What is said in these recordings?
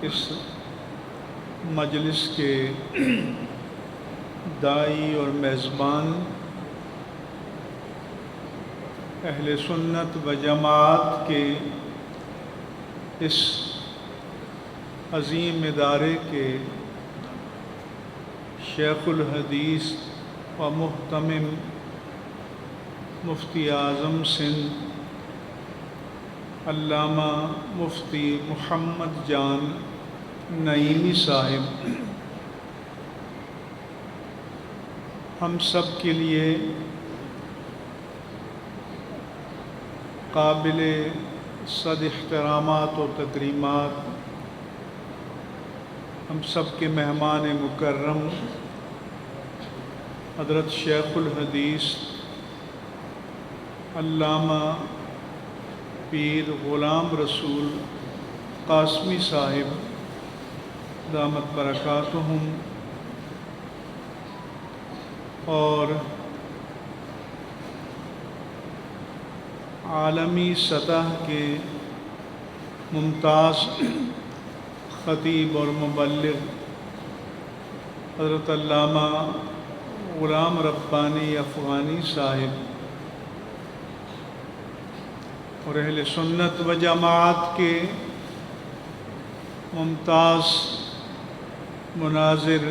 اس مجلس کے داعی اور میزبان اہل سنت و جماعت کے اس عظیم ادارے کے شیخ الحدیث و محتمم مفتی اعظم سندھ علامہ مفتی محمد جان نعیمی صاحب ہم سب کے لیے قابل صد احترامات و تکریمات، ہم سب کے مہمان مکرم حضرت شیخ الحدیث علامہ پیر غلام رسول قاسمی صاحب دامت برکاتہم اور عالمی سطح کے ممتاز خطیب اور مبلغ حضرت علامہ غلام ربانی افغانی صاحب اور اہل سنت و جماعت کے ممتاز مناظر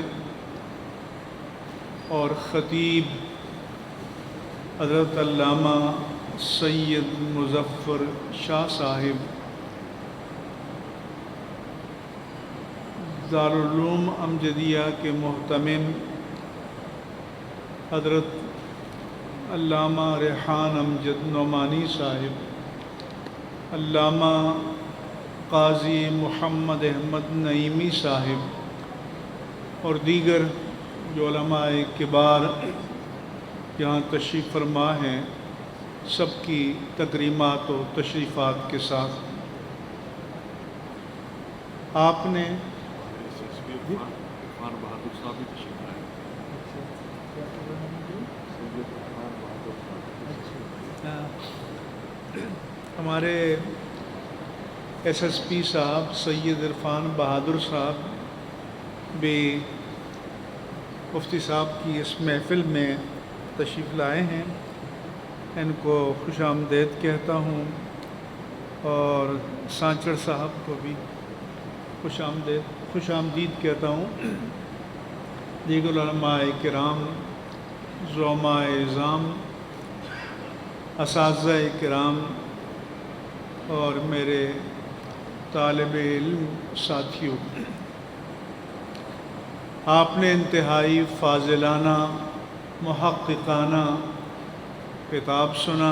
اور خطیب حضرت علامہ سید مظفر شاہ صاحب، دارالعلوم امجدیہ کے محتمم حضرت علامہ ریحان امجد نعمانی صاحب، علامہ قاضی محمد احمد نعیمی صاحب اور دیگر جو علماء کبار یہاں تشریف فرما ہیں، سب کی تکریمات و تشریفات کے ساتھ آپ نے ہمارے ایس ایس پی صاحب سید عرفان بہادر صاحب بھی مفتی صاحب کی اس محفل میں تشریف لائے ہیں، ان کو خوش آمدید کہتا ہوں، اور سانچڑ صاحب کو بھی خوش آمدید کہتا ہوں، دیگر علماء کرام، زعماء اعظام، اساتذہ کرام اور میرے طالب علم ساتھیوں، آپ نے انتہائی فاضلانہ محققانہ خطاب سنا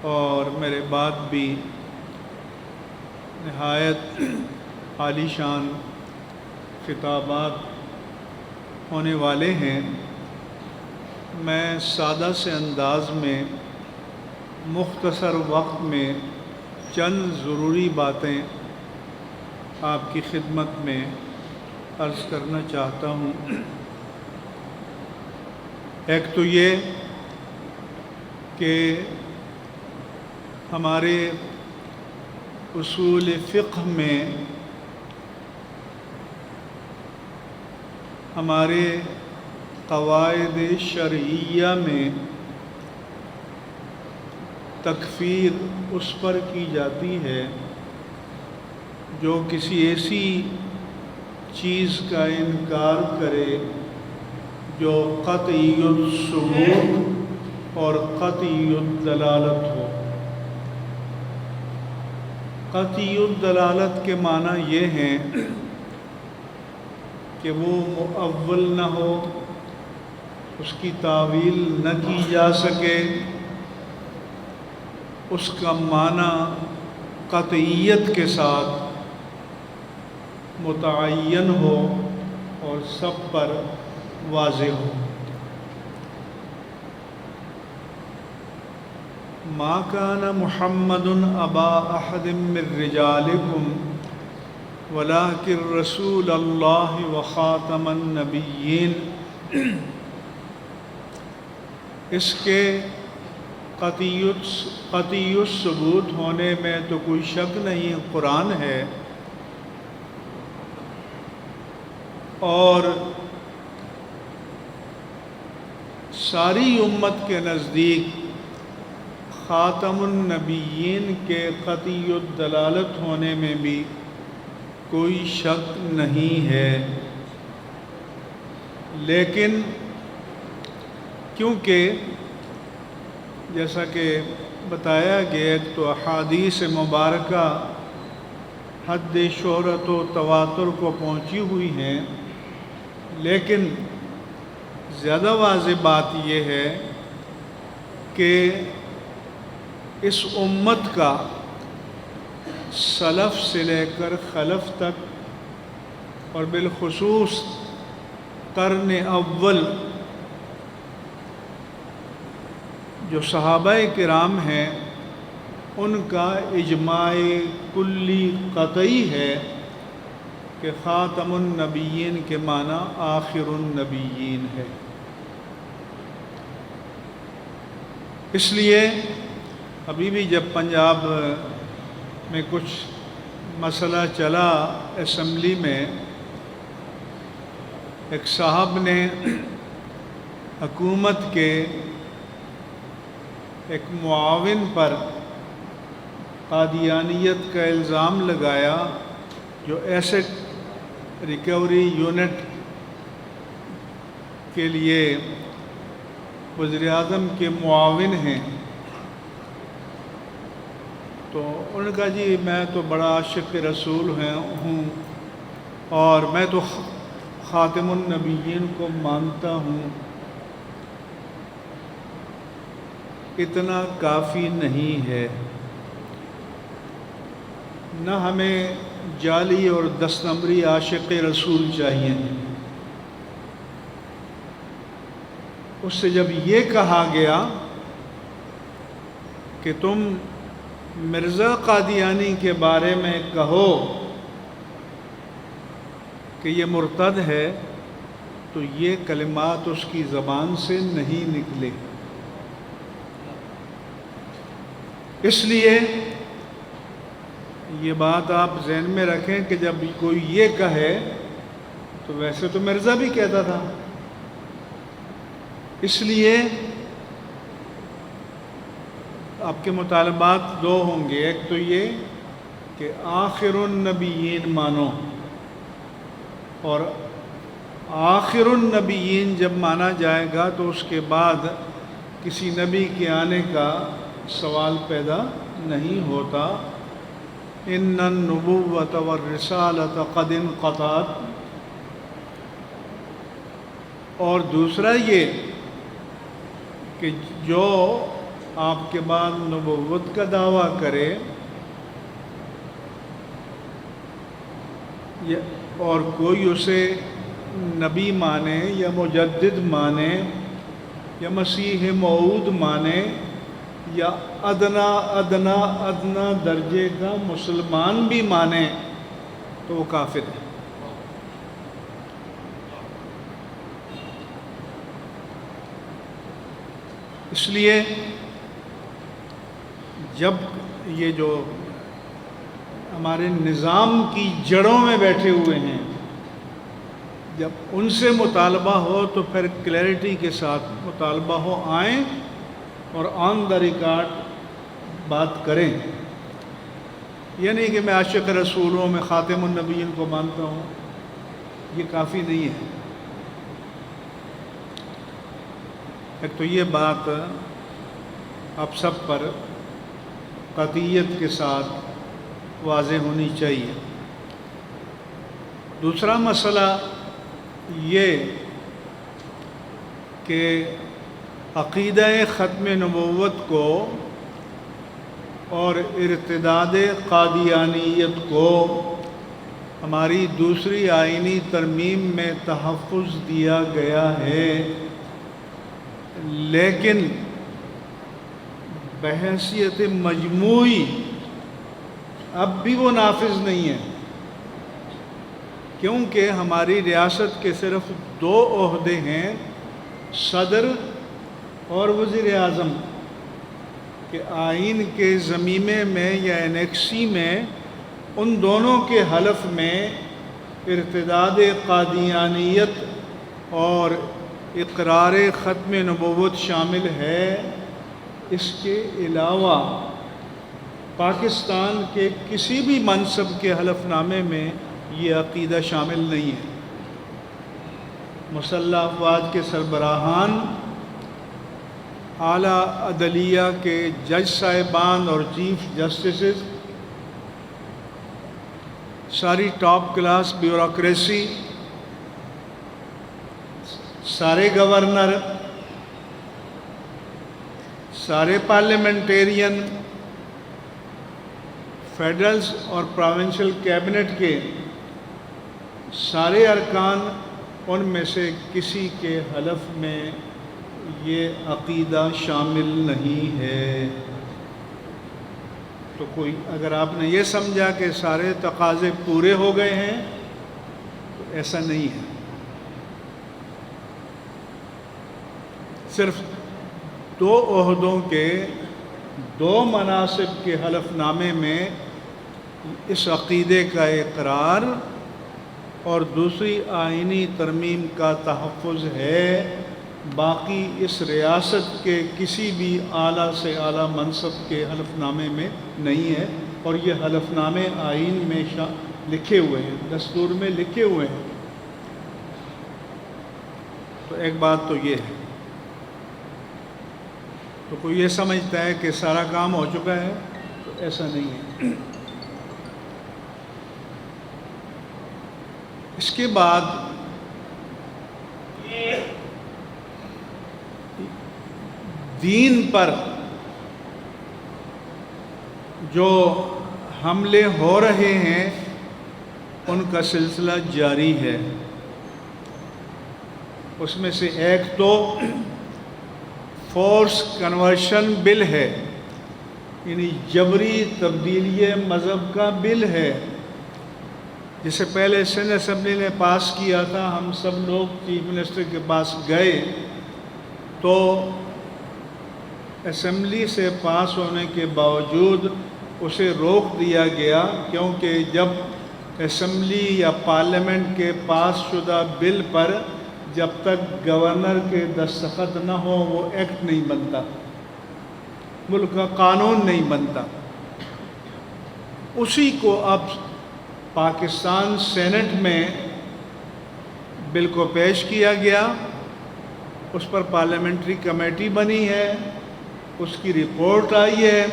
اور میرے بعد بھی نہایت عالی شان خطابات ہونے والے ہیں۔ میں سادہ سے انداز میں مختصر وقت میں چند ضروری باتیں آپ کی خدمت میں عرض کرنا چاہتا ہوں۔ ایک تو یہ کہ ہمارے اصول فقہ میں ہمارے قواعد شرعیہ میں تکفیر اس پر کی جاتی ہے جو کسی ایسی چیز کا انکار کرے جو قطعی الثبوت اور قطعی الدلالت ہو۔ قطعی الدلالت کے معنی یہ ہیں کہ وہ مؤول نہ ہو، اس کی تعویل نہ کی جا سکے، اس کا معنی قطعیت کے ساتھ متعین ہو اور سب پر واضح ہو۔ ما کان محمد ابا احد من رجالکم ولکن رسول اللہ وخاتم النبیین، اس کے قطعی الثبوت ہونے میں تو کوئی شک نہیں، قرآن ہے، اور ساری امت کے نزدیک خاتم النبیین کے قطعی الدلالت ہونے میں بھی کوئی شک نہیں ہے، لیکن کیونکہ جیسا کہ بتایا گیا تو احادیث مبارکہ حد شہرت و تواتر کو پہنچی ہوئی ہیں، لیکن زیادہ واضح بات یہ ہے کہ اس امت کا سلف سے لے کر خلف تک اور بالخصوص قرن اول جو صحابہ کرام ہیں ان کا اجماع کلی قطعی ہے کہ خاتم النبیین کے معنی آخر النبیین ہے۔ اس لیے ابھی بھی جب پنجاب میں کچھ مسئلہ چلا اسمبلی میں، ایک صاحب نے حکومت کے ایک معاون پر قادیانیت کا الزام لگایا جو ایسٹ ریکوری یونٹ کے لیے وزیر اعظم کے معاون ہیں۔ تو انہوں نے کہا جی میں تو بڑا عاشق رسول ہوں اور میں تو خاتم النبیین کو مانتا ہوں۔ اتنا کافی نہیں ہے، نہ ہمیں جعلی اور 10 نمبری عاشق رسول چاہیے۔ اس سے جب یہ کہا گیا کہ تم مرزا قادیانی کے بارے میں کہو کہ یہ مرتد ہے، تو یہ کلمات اس کی زبان سے نہیں نکلے۔ اس لیے یہ بات آپ ذہن میں رکھیں کہ جب کوئی یہ کہے تو ویسے تو مرزا بھی کہتا تھا۔ اس لیے آپ کے مطالبات 2 ہوں گے، ایک تو یہ کہ آخر النبیین مانو، اور آخر النبیین جب مانا جائے گا تو اس کے بعد کسی نبی کے آنے کا سوال پیدا نہیں ہوتا۔ ان النبوۃ والرسالۃ قد انقطعت۔ اور دوسرا یہ کہ جو آپ کے بعد نبوت کا دعویٰ کرے اور کوئی اسے نبی مانے یا مجدد مانے یا مسیح موعود مانے یا ادنا درجے کا مسلمان بھی مانے تو وہ کافر ہے۔ اس لیے جب یہ جو ہمارے نظام کی جڑوں میں بیٹھے ہوئے ہیں، جب ان سے مطالبہ ہو تو پھر کلیئرٹی کے ساتھ مطالبہ ہو، آئیں اور آن دا ریکارڈ بات کریں۔ یہ نہیں کہ میں عاشق رسول ہوں، میں خاتم النبیین کو مانتا ہوں، یہ کافی نہیں ہے۔ ایک تو یہ بات آپ سب پر قطعیت کے ساتھ واضح ہونی چاہیے۔ دوسرا مسئلہ یہ کہ عقیدہ ختم نبوت کو اور ارتداد قادیانیت کو ہماری دوسری آئینی ترمیم میں تحفظ دیا گیا ہے، لیکن بحیثیت مجموعی اب بھی وہ نافذ نہیں ہے، کیونکہ ہماری ریاست کے صرف 2 عہدے ہیں، صدر اور وزیر اعظم، کہ آئین کے ضمیمے میں یا انیکسی میں ان دونوں کے حلف میں ارتداد قادیانیت اور اقرار ختم نبوت شامل ہے۔ اس کے علاوہ پاکستان کے کسی بھی منصب کے حلف نامے میں یہ عقیدہ شامل نہیں ہے۔ مسلح افواج کے سربراہان، اعلیٰ عدلیہ کے جج صاحبان اور چیف جسٹسز، ساری ٹاپ کلاس بیوروکریسی، سارے گورنر، سارے پارلیمنٹیرین، فیڈرلز اور پروونشل کیبنٹ کے سارے ارکان، ان میں سے کسی کے حلف میں یہ عقیدہ شامل نہیں ہے۔ تو کوئی اگر آپ نے یہ سمجھا کہ سارے تقاضے پورے ہو گئے ہیں تو ایسا نہیں ہے۔ صرف 2 عہدوں کے 2 مناصب کے حلف نامے میں اس عقیدے کا اقرار اور دوسری آئینی ترمیم کا تحفظ ہے۔ باقی اس ریاست کے کسی بھی اعلیٰ سے اعلیٰ منصب کے حلف نامے میں نہیں ہے، اور یہ حلف نامے آئین میں لکھے ہوئے ہیں، دستور میں لکھے ہوئے ہیں۔ تو ایک بات تو یہ ہے۔ تو کوئی یہ سمجھتا ہے کہ سارا کام ہو چکا ہے، تو ایسا نہیں ہے۔ اس کے بعد دین پر جو حملے ہو رہے ہیں ان کا سلسلہ جاری ہے۔ اس میں سے ایک تو فورس کنورشن بل ہے، یعنی جبری تبدیلی مذہب کا بل ہے، جسے پہلے سندھ اسمبلی نے پاس کیا تھا۔ ہم سب لوگ چیف منسٹر کے پاس گئے تو اسمبلی سے پاس ہونے کے باوجود اسے روک دیا گیا، کیونکہ جب اسمبلی یا پارلیمنٹ کے پاس شدہ بل پر جب تک گورنر کے دستخط نہ ہو وہ ایکٹ نہیں بنتا، ملک کا قانون نہیں بنتا۔ اسی کو اب پاکستان سینٹ میں بل کو پیش کیا گیا، اس پر پارلیمنٹری کمیٹی بنی ہے، اس کی رپورٹ آئی ہے،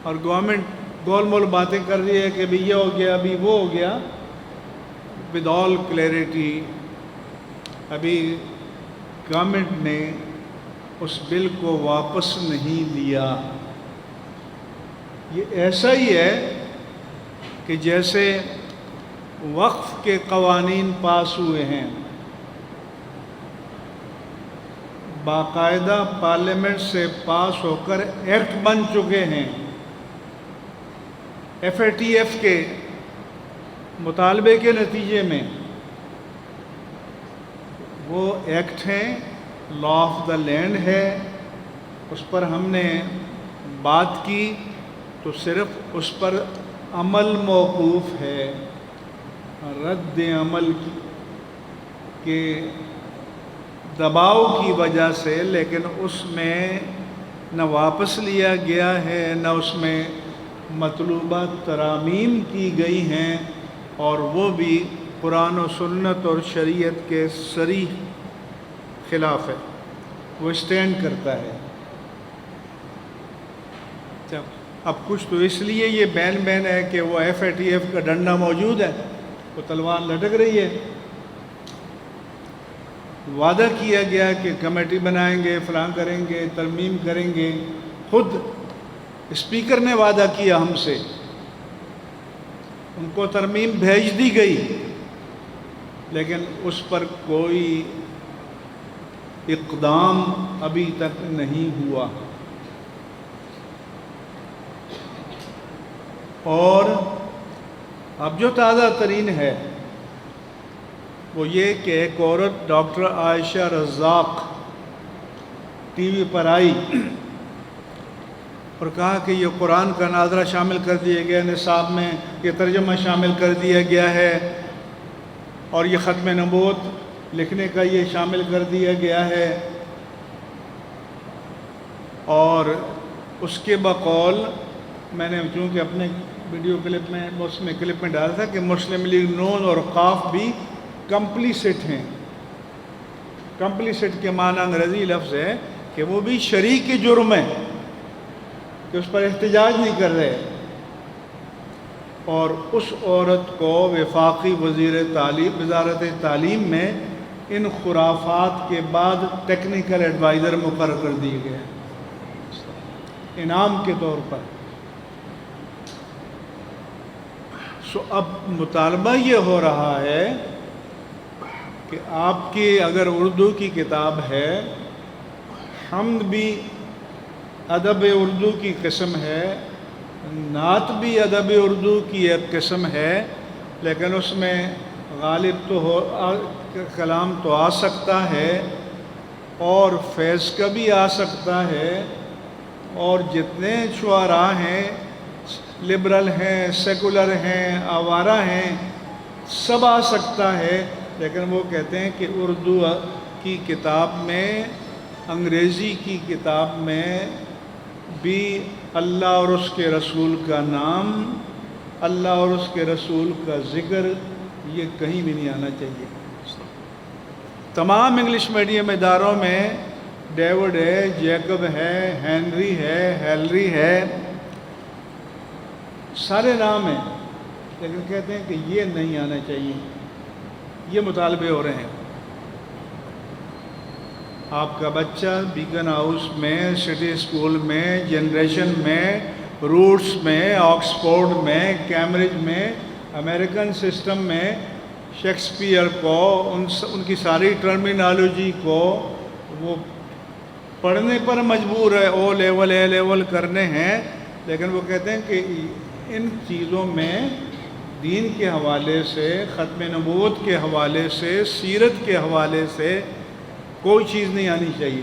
اور گورنمنٹ گول مول باتیں کر رہی ہے کہ ابھی یہ ہو گیا، ابھی وہ ہو گیا، ود آل کلیئرٹی ابھی گورنمنٹ نے اس بل کو واپس نہیں لیا۔ یہ ایسا ہی ہے کہ جیسے وقف کے قوانین پاس ہوئے ہیں، باقاعدہ پارلیمنٹ سے پاس ہو کر ایکٹ بن چکے ہیں، FATF کے مطالبے کے نتیجے میں وہ ایکٹ ہیں، لا آف دا لینڈ ہے، اس پر ہم نے بات کی تو صرف اس پر عمل موقوف ہے، رد عمل کے دباؤ کی وجہ سے، لیکن اس میں نہ واپس لیا گیا ہے، نہ اس میں مطلوبہ ترامیم کی گئی ہیں، اور وہ بھی قرآن و سنت اور شریعت کے صریح خلاف ہے، وہ اسٹینڈ کرتا ہے۔ اب کچھ تو اس لیے یہ بین ہے کہ وہ FATF کا ڈنڈا موجود ہے، وہ تلوار لٹک رہی ہے۔ وعدہ کیا گیا کہ کمیٹی بنائیں گے، فلاں کریں گے، ترمیم کریں گے، خود اسپیکر نے وعدہ کیا ہم سے، ان کو ترمیم بھیج دی گئی، لیکن اس پر کوئی اقدام ابھی تک نہیں ہوا۔ اور اب جو تازہ ترین ہے وہ یہ کہ ایک عورت ڈاکٹر عائشہ رزاق ٹی وی پر آئی اور کہا کہ یہ قرآن کا ناظرہ شامل کر دیا گیا نصاب میں، یہ ترجمہ شامل کر دیا گیا ہے، اور یہ ختم نبوت لکھنے کا یہ شامل کر دیا گیا ہے، اور اس کے بقول میں نے چونکہ اپنے ویڈیو کلپ میں اس میں کلپ میں ڈالا تھا کہ مسلم لیگ نون اور قاف بھی کمپلیسٹ ہیں۔ کمپلیسٹ کے معنی انگریزی لفظ ہے کہ وہ بھی شریک جرم ہے، کہ اس پر احتجاج نہیں کر رہے، اور اس عورت کو وفاقی وزارت تعلیم میں ان خرافات کے بعد ٹیکنیکل ایڈوائزر مقرر کر دیے گئے انعام کے طور پر۔ اب مطالبہ یہ ہو رہا ہے کہ آپ کی اگر اردو کی کتاب ہے، حمد بھی ادب اردو کی قسم ہے، نعت بھی ادب اردو کی ایک قسم ہے، لیکن اس میں غالب تو کلام تو آ سکتا ہے، اور فیض کا بھی آ سکتا ہے، اور جتنے شعراء ہیں، لبرل ہیں، سیکولر ہیں، آوارہ ہیں، سب آ سکتا ہے، لیکن وہ کہتے ہیں کہ اردو کی کتاب میں، انگریزی کی کتاب میں بھی اللہ اور اس کے رسول کا نام، اللہ اور اس کے رسول کا ذکر یہ کہیں بھی نہیں آنا چاہیے۔ تمام انگلش میڈیم اداروں میں ڈیوڈ ہے، جیکب ہے، ہینری ہے، ہیلری ہے، سارے نام ہیں، لیکن کہتے ہیں کہ یہ نہیں آنا چاہیے۔ یہ مطالبے ہو رہے ہیں۔ آپ کا بچہ بیگن ہاؤس میں، سٹی اسکول میں، جنریشن میں، روٹس میں، آکسفورڈ میں، کیمبرج میں، امریکن سسٹم میں شیکسپیئر کو، ان کی ساری ٹرمینالوجی کو وہ پڑھنے پر مجبور ہے، او لیول اے لیول کرنے ہیں، لیکن وہ کہتے ہیں کہ ان چیزوں میں دین کے حوالے سے، ختم نبوت کے حوالے سے، سیرت کے حوالے سے کوئی چیز نہیں آنی چاہیے۔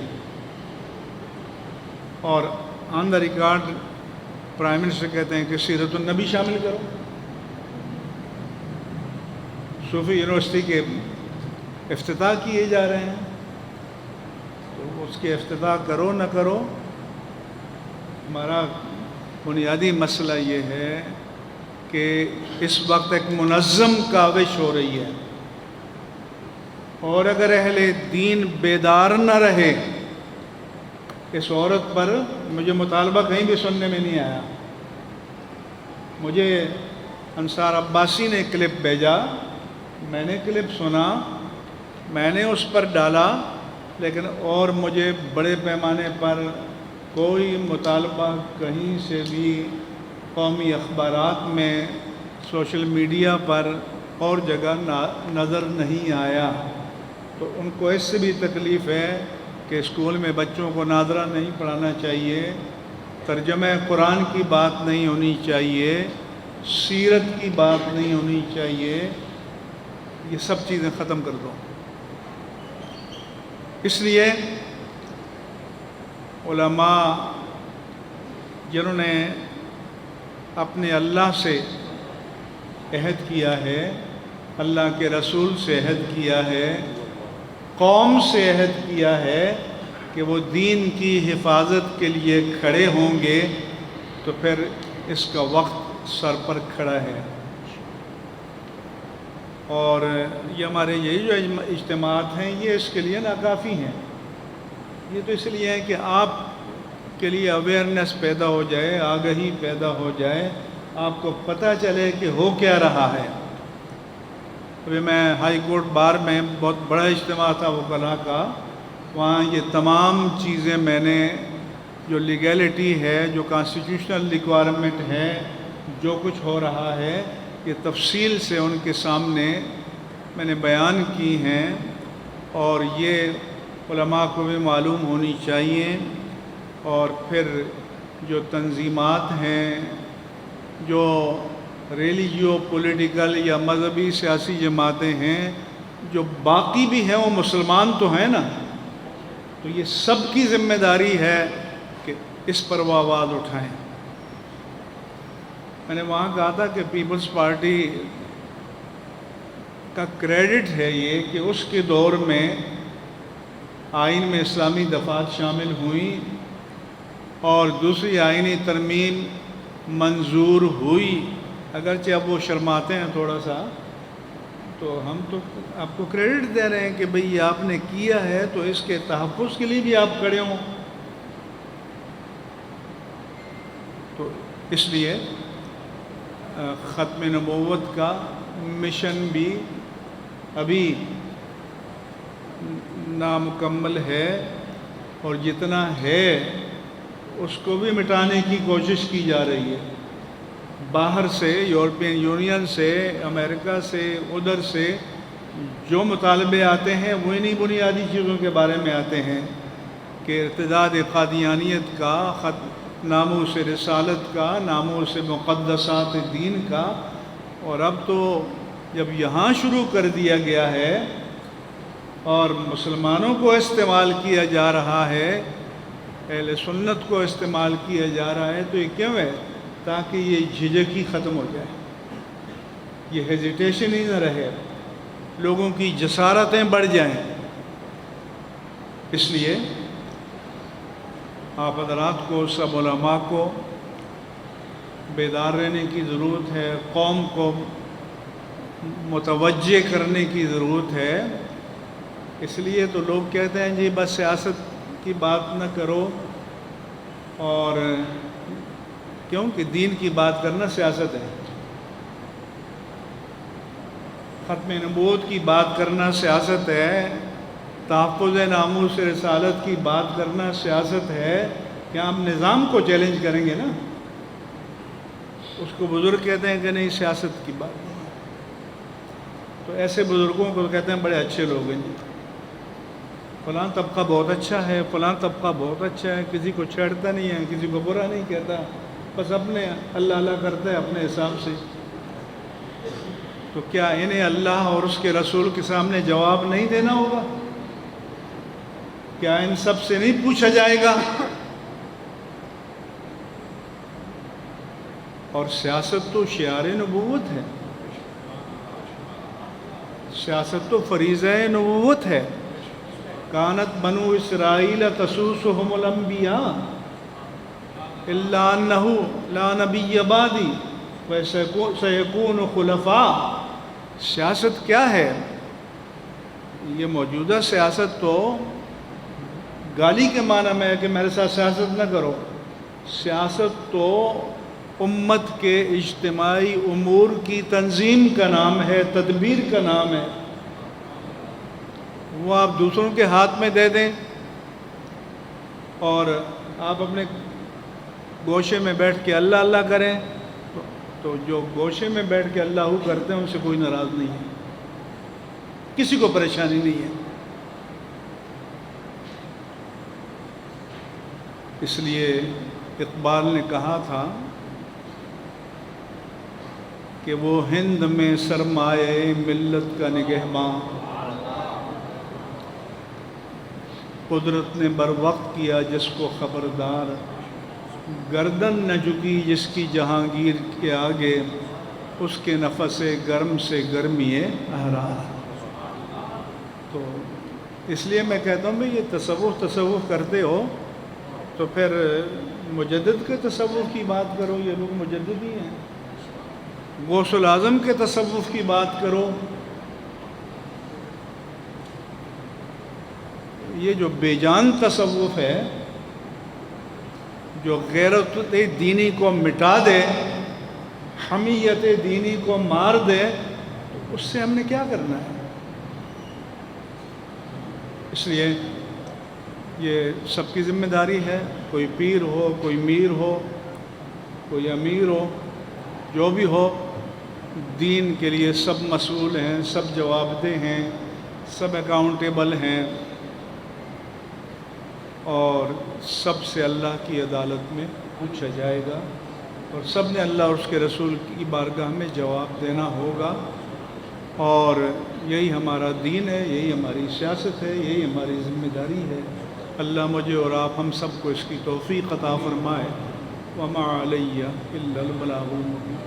اور آن دا ریکارڈ پرائم منسٹر کہتے ہیں کہ سیرت النبی شامل کرو۔ صوفی یونیورسٹی کے افتتاح کیے جا رہے ہیں، تو اس کے افتتاح کرو نہ کرو، ہمارا بنیادی مسئلہ یہ ہے کہ اس وقت ایک منظم کاوش ہو رہی ہے، اور اگر اہل دین بیدار نہ رہے اس عورت پر، مجھے مطالبہ کہیں بھی سننے میں نہیں آیا، مجھے انصار عباسی نے کلپ بھیجا، میں نے کلپ سنا، میں نے اس پر ڈالا، لیکن اور مجھے بڑے پیمانے پر کوئی مطالبہ کہیں سے بھی قومی اخبارات میں، سوشل میڈیا پر اور جگہ نظر نہیں آیا۔ تو ان کو اس سے بھی تکلیف ہے کہ اسکول میں بچوں کو ناظرہ نہیں پڑھانا چاہیے، ترجمہ قرآن کی بات نہیں ہونی چاہیے، سیرت کی بات نہیں ہونی چاہیے، یہ سب چیزیں ختم کر دو۔ اس لیے علماء جنہوں نے اپنے اللہ سے عہد کیا ہے، اللہ کے رسول سے عہد کیا ہے، قوم سے عہد کیا ہے کہ وہ دین کی حفاظت کے لیے کھڑے ہوں گے، تو پھر اس کا وقت سر پر کھڑا ہے۔ اور یہ ہمارے یہی جو اجتماعات ہیں، یہ اس کے لیے ناکافی ہیں۔ یہ تو اس لیے ہے کہ آپ کے لیے اویئرنیس پیدا ہو جائے، آگہی پیدا ہو جائے، آپ کو پتہ چلے کہ ہو کیا رہا ہے۔ ابھی میں ہائی کورٹ بار میں بہت بڑا اجتماع تھا وکلاء کا، وہاں یہ تمام چیزیں میں نے، جو لیگیلٹی ہے، جو کانسٹیٹیوشنل ریکوائرمنٹ ہے، جو کچھ ہو رہا ہے، یہ تفصیل سے ان کے سامنے میں نے بیان کی ہیں، اور یہ علماء کو بھی معلوم ہونی چاہیے۔ اور پھر جو تنظیمات ہیں، جو ریلیجیو پولیٹیکل یا مذہبی سیاسی جماعتیں ہیں، جو باقی بھی ہیں، وہ مسلمان تو ہیں نا، تو یہ سب کی ذمہ داری ہے کہ اس پر وہ آواز اٹھائیں۔ میں نے وہاں کہا تھا کہ پیپلز پارٹی کا کریڈٹ ہے یہ کہ اس کے دور میں آئین میں اسلامی دفعات شامل ہوئیں اور دوسری آئینی ترمیم منظور ہوئی، اگرچہ اب وہ شرماتے ہیں تھوڑا سا، تو ہم تو آپ کو کریڈٹ دے رہے ہیں کہ بھئی آپ نے کیا ہے تو اس کے تحفظ کے لیے بھی آپ کھڑے ہوں۔ تو اس لیے ختم نبوت کا مشن بھی ابھی نامکمل ہے، اور جتنا ہے اس کو بھی مٹانے کی کوشش کی جا رہی ہے۔ باہر سے، یورپین یونین سے، امریکہ سے، ادھر سے جو مطالبے آتے ہیں وہ انہی بنیادی چیزوں کے بارے میں آتے ہیں کہ ارتداد قادیانیت کا، ناموس رسالت کا، ناموس مقدسات دین کا، اور اب تو جب یہاں شروع کر دیا گیا ہے اور مسلمانوں کو استعمال کیا جا رہا ہے، اہل سنت کو استعمال کیا جا رہا ہے، تو یہ کیوں ہے؟ تاکہ یہ جھجک ہی ختم ہو جائے، یہ ہیزیٹیشن ہی نہ رہے، لوگوں کی جسارتیں بڑھ جائیں۔ اس لیے آپ حضرات کو، سب علماء کو بیدار رہنے کی ضرورت ہے، قوم کو متوجہ کرنے کی ضرورت ہے۔ اس لیے تو لوگ کہتے ہیں جی بس سیاست کی بات نہ کرو، اور کیونکہ دین کی بات کرنا سیاست ہے، ختم نبوت کی بات کرنا سیاست ہے، تحفظ ناموس رسالت کی بات کرنا سیاست ہے۔ کیا ہم نظام کو چیلنج کریں گے نا؟ اس کو بزرگ کہتے ہیں کہ نہیں سیاست کی بات نہیں، تو ایسے بزرگوں کو کہتے ہیں بڑے اچھے لوگ ہیں جی، فلاں طبقہ بہت اچھا ہے، فلاں طبقہ بہت اچھا ہے، کسی کو چھیڑتا نہیں ہے، کسی کو برا نہیں کہتا، بس اپنے اللہ اللہ کرتا ہے اپنے حساب سے۔ تو کیا انہیں اللہ اور اس کے رسول کے سامنے جواب نہیں دینا ہوگا؟ کیا ان سب سے نہیں پوچھا جائے گا؟ اور سیاست تو شعار نبوت ہے، سیاست تو فریضہ نبوت ہے۔ کانت بنو اسرائیل تسوسهم الانبیاء الا انہ لا نبی بعدی وسیکون خلفاء۔ سیاست کیا ہے؟ یہ موجودہ سیاست تو گالی کے معنی میں ہے کہ میرے ساتھ سیاست نہ کرو۔ سیاست تو امت کے اجتماعی امور کی تنظیم کا نام ہے، تدبیر کا نام ہے۔ وہ آپ دوسروں کے ہاتھ میں دے دیں اور آپ اپنے گوشے میں بیٹھ کے اللہ اللہ کریں، تو جو گوشے میں بیٹھ کے اللہ کرتے ہیں ان سے کوئی ناراض نہیں ہے، کسی کو پریشانی نہیں ہے۔ اس لیے اقبال نے کہا تھا کہ وہ ہند میں سرمایہ ملت کا نگہباں، قدرت نے بر وقت کیا جس کو خبردار، گردن نہ جھکی جس کی جہانگیر کے آگے، اس کے نفس گرم سے گرمی احرار۔ تو اس لیے میں کہتا ہوں بھئی یہ تصوف کرتے ہو تو پھر مجدد کے تصوف کی بات کرو، یہ لوگ مجدد ہی ہیں۔ غوث الاعظم کے تصوف کی بات کرو۔ یہ جو بے جان تصوف ہے، جو غیرت دینی کو مٹا دے، حمیت دینی کو مار دے، تو اس سے ہم نے کیا کرنا ہے؟ اس لیے یہ سب کی ذمہ داری ہے، کوئی پیر ہو، کوئی میر ہو، کوئی امیر ہو، جو بھی ہو، دین کے لیے سب مسئول ہیں، سب جواب دہ ہیں، سب اکاؤنٹیبل ہیں، اور سب سے اللہ کی عدالت میں پوچھا جائے گا، اور سب نے اللہ اور اس کے رسول کی بارگاہ میں جواب دینا ہوگا۔ اور یہی ہمارا دین ہے، یہی ہماری سیاست ہے، یہی ہماری ذمہ داری ہے۔ اللہ مجھے اور آپ ہم سب کو اس کی توفیق عطا فرمائے۔ وما علیہ الا البلاغ المبین۔